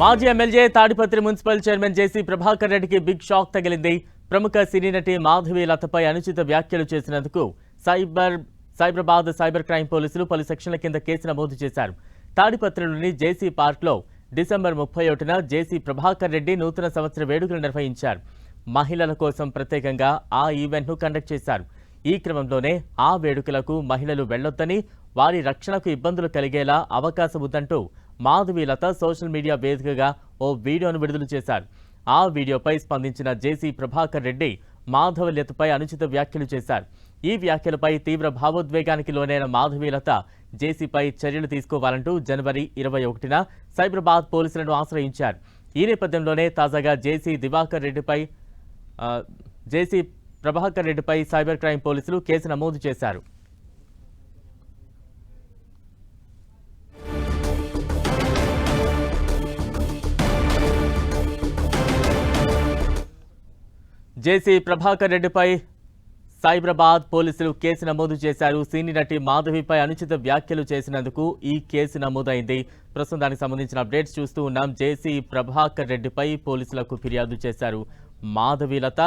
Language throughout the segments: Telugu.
మాజీ ఎమ్మెల్యే తాడిపత్రి మున్సిపల్ చైర్మన్ జేసీ ప్రభాకర్ రెడ్డికి బిగ్ షాక్ తగిలింది. ప్రముఖ సినీ నటి మాధవి లతపై అనుచిత వ్యాఖ్యలు చేసినందుకు సైబరాబాద్ సైబర్ క్రైమ్ పోలీసులు పలు సెక్షన్ల కింద కేసు నమోదు చేశారు. తాడిపత్రిలోని జేసీ పార్క్లో డిసెంబర్ 31న జేసీ ప్రభాకర్ రెడ్డి నూతన సంవత్సర వేడుకలు నిర్వహించారు. మహిళల కోసం ప్రత్యేకంగా ఆ ఈవెంట్ను కండక్ట్ చేశారు. ఈ క్రమంలోనే ఆ వేడుకలకు మహిళలు వెళ్లొద్దని, వారి రక్షణకు ఇబ్బందులు కలిగేలా అవకాశం ఉందంటూ మాధవి లత సోషల్ మీడియా వేదికగా ఓ వీడియోను విడుదల చేశారు. ఆ వీడియోపై స్పందించిన జేసీ ప్రభాకర్ రెడ్డి మాధవి లతపై అనుచిత వ్యాఖ్యలు చేశారు. ఈ వ్యాఖ్యలపై తీవ్ర భావోద్వేగానికి లోనైన మాధవి లత జేసీపై చర్యలు తీసుకోవాలంటూ జనవరి 21న సైబరాబాద్ పోలీసులను ఆశ్రయించారు. ఈ నేపథ్యంలోనే తాజాగా జేసీ ప్రభాకర్ రెడ్డిపై సైబర్ క్రైమ్ పోలీసులు కేసు నమోదు చేశారు. జేసీ ప్రభాకర్ రెడ్డిపై సైబరాబాద్ పోలీసులు కేసు నమోదు చేశారు. సినీ నటి మాధవిపై అనుచిత వ్యాఖ్యలు చేసినందుకు ఈ కేసు నమోదైంది. ప్రస్తుతం దానికి సంబంధించిన అప్డేట్స్ చూస్తూ ఉన్నాం. జేసీ ప్రభాకర్ రెడ్డిపై పోలీసులకు ఫిర్యాదు చేశారు మాధవి లత.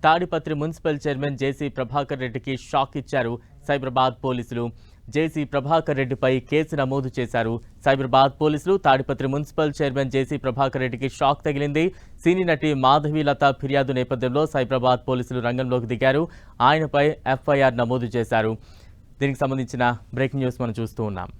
తాడిపత్రి మున్సిపల్ చైర్మన్ జేసీ ప్రభాకర్ రెడ్డికి షాక్ ఇచ్చారు సైబరాబాద్ పోలీసులు. జేసీ ప్రభాకర్ రెడ్డిపై కేసు నమోదు చేశారు సైబరాబాద్ పోలీసులు. తాడిపత్రి మున్సిపల్ చైర్మన్ జేసీ ప్రభాకర్ రెడ్డికి షాక్ తగిలింది. సినీ నటి మాధవి లత ఫిర్యాదు నేపథ్యంలో సైబరాబాద్ పోలీసులు రంగంలోకి దిగారు. ఆయనపై ఎఫ్ఐఆర్ నమోదు చేశారు. దీనికి సంబంధించిన బ్రేకింగ్ న్యూస్ మనం చూస్తూ ఉన్నాం.